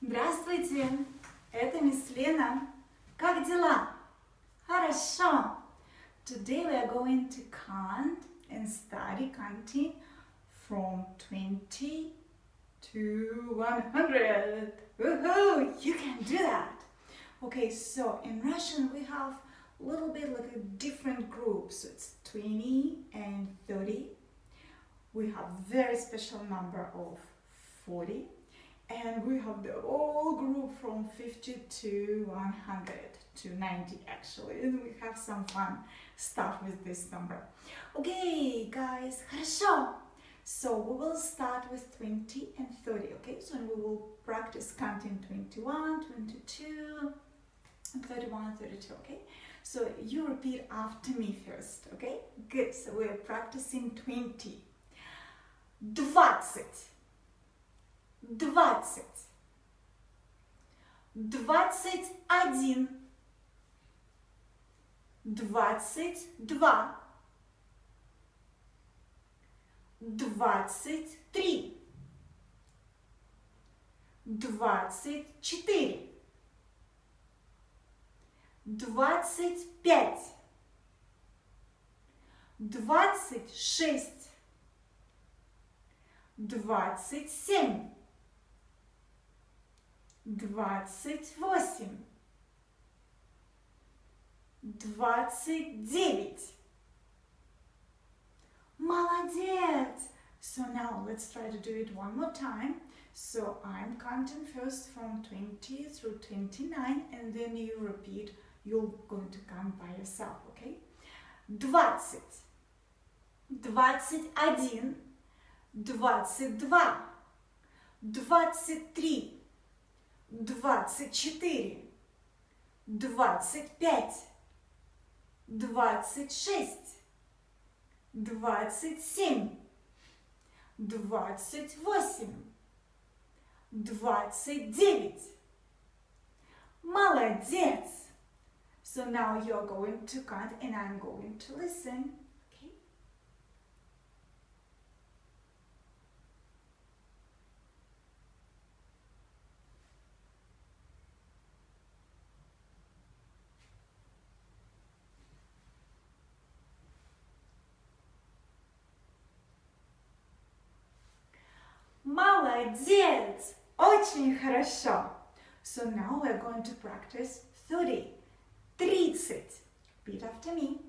Здравствуйте, это мисс Лена. Как дела? Хорошо. Today we are going to count and study counting from 20 to 100. Woohoo! You can do that. Okay, so in Russian we have a little bit like a different groups. So it's 20 and 30. We have very special number of 40. And we have the whole group from 50 to 100 to 90 actually. And we have some fun stuff with this number. Okay, guys, хорошо. So we will start with 20 and 30, okay? So we will practice counting 21, 22, 31, 32, okay? So you repeat after me first, okay? Good, so we're practicing 20. 20. 20, 21, 22, 23, 24, 25, 26, 27, 28, 29. Молодец! So now let's try to do it one more time. So I'm counting first from 20 through 29 and then you repeat. You're going to count by yourself, okay? 20, 21, 22, 23, 24, 25, 26, 27, 28, 29. Молодец! So now you're going to count and I'm going to listen. Okay? Молодец! Очень хорошо! So now we're going to practice 30. 30. Repeat after me.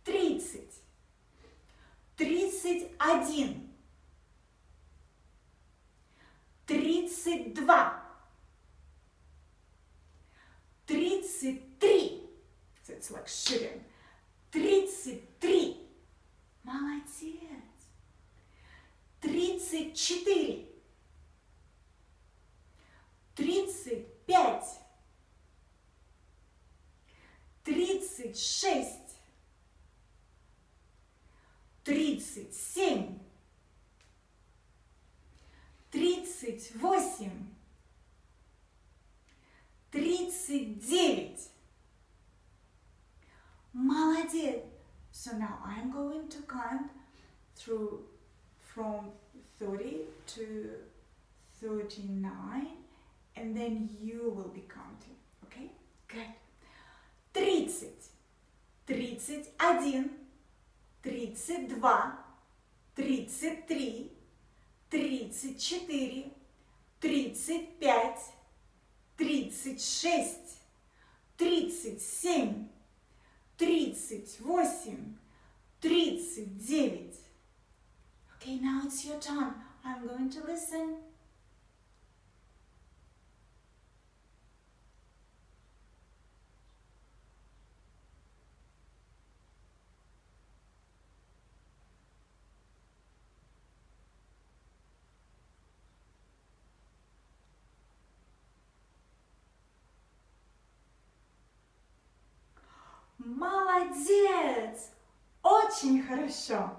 30. 31. 32. 33. So it's like shooting. 33. Молодец. 34. 35. 36. 37. 38. 39. Молодец! So now I'm going to count through from 30 to 39 and then you will be counting, okay? Good. 30, 31, 32, 33, 34, 35, 36, 37, 38, 39. Okay, now it's your turn. I'm going to listen. Молодец! Очень хорошо!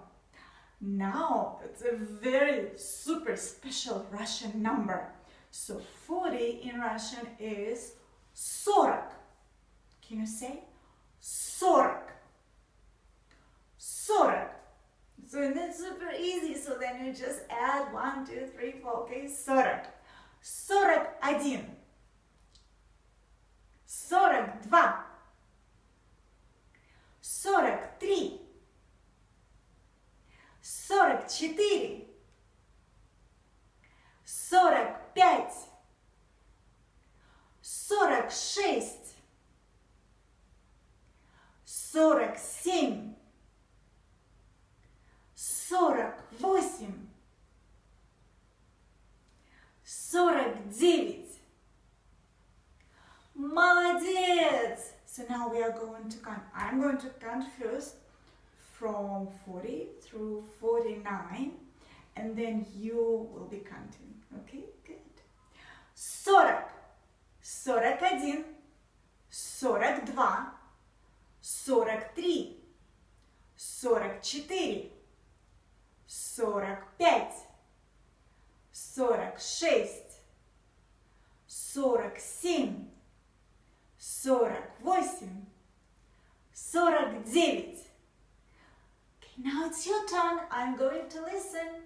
Now it's a very super special Russian number. So 40 in Russian is 40. Can you say 40? 40. So it's super easy. So then you just add 1, 2, 3, 4. Okay, 40. 41. 42, 43, 44, 45, 46, 47, 48, 49. Молодец! So now we are going to count. I'm going to count first from 40 through 49, and then you will be counting. Okay, good. 40, 41, 42, 43, 44, 45, 46, 47, 48, 49. Okay, now it's your turn. I'm going to listen.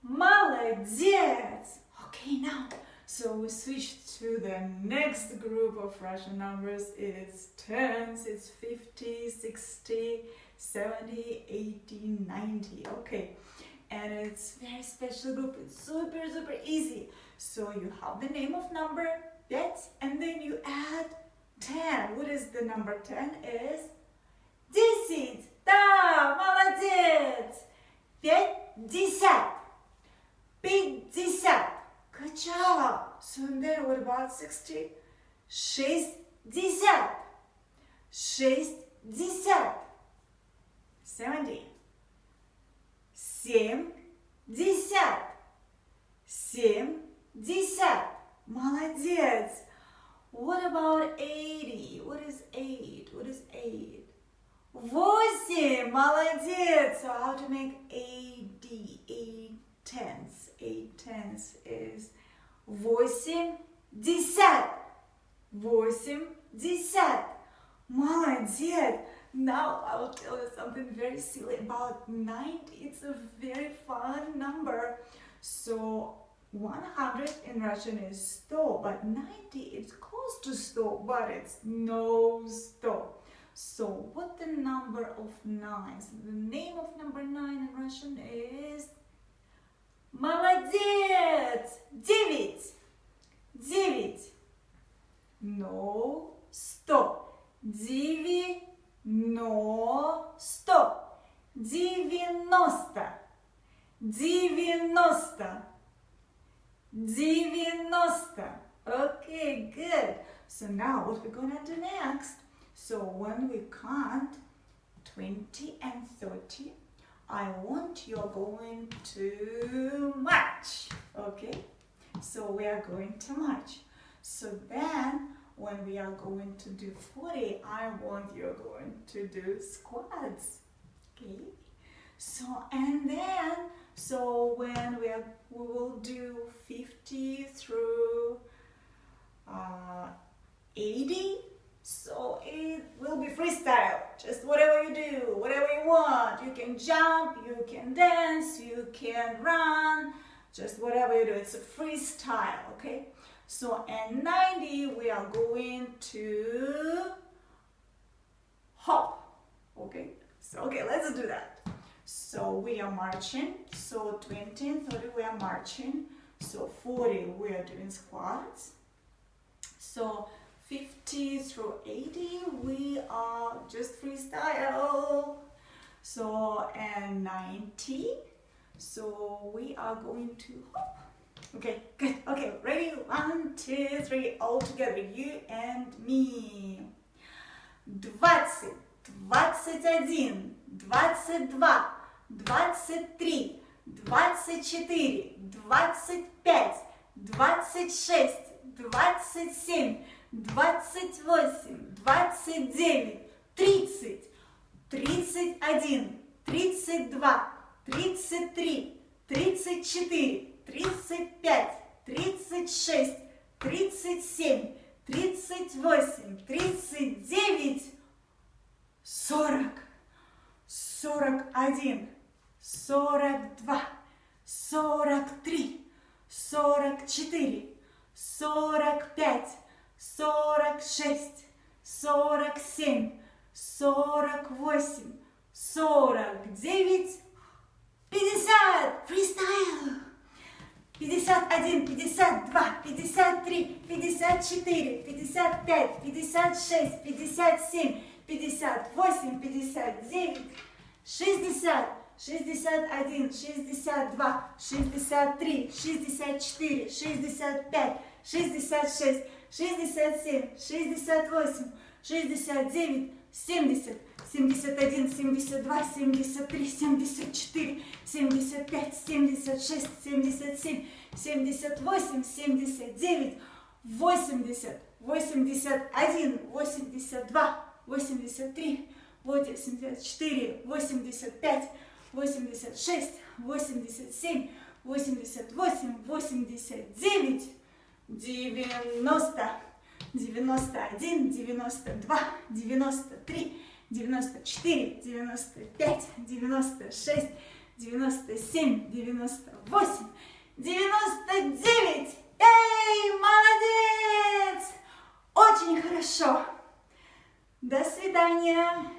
Молодец! Okay, now, so we switch to the next group of Russian numbers. It's tens, it's 50, 60, 70, 80, 90. Okay, and it's very special group. It's super, super easy. So you have the name of number, yes, and then you add 10. What is the number 10? Is 10. Да, молодец! 50. 50. Good job. So then what about 60? 60. 60. 70. 70. 70. Молодец. What about 80? What is 8? What is 8? 8. Молодец. So how to make 80? 8 tenths. 8 tenths is 80. 80. Молодец. Now I will tell you something very silly about 90. It's a very fun number. So 100 in Russian is 100, but 90 is close to 100, but it's no 100. So what the number of 9? So the name of number 9 in Russian is Молодец! 9. 9. No 100. 90. 90. 90. 90. Okay, good. So now what we're gonna do next? So when we count 20 and 30, I want you're going to march. Okay? So we are going to march. So then when we are going to do 40, I want you're going to do squats. Okay? So and then when we will do 50 through 80. So it will be freestyle, just whatever you do, whatever you want. You can jump, you can dance, you can run, just whatever you do. It's a freestyle, okay? So and 90, we are going to hop, okay? So, okay, let's do that. So we are marching, so 20 and 30 we are marching, so 40 we are doing squats, so 50 through 80 we are just freestyle, so and 90, so we are going to hop. Okay, good. Okay, ready? 1, 2, 3, all together, you and me. 20, 21, 22, 23, 24, 25, 26, 27, 28, 29, 30, 31, 32, 33, 34, 35, 36, 37, 38, 39, 40, 41, 42, 43, 44, 45, 46, 47, 48, 49, 50. Фристайл. 51, 52, 53, 54, 55, 56, 57, 58, 59, 60, 61, 62, 63, 64, 65, 66, 67, 68, 69, 70, 71, 72, 73, 74, 75, 76, 77, 78, 79, 80, 81, 82, 83, 84, 85, 86, 87, 88, 89, 90, 91, 92, 93, 94, 95, 96, 97, 98, 99. Эй, молодец! Очень хорошо. До свидания.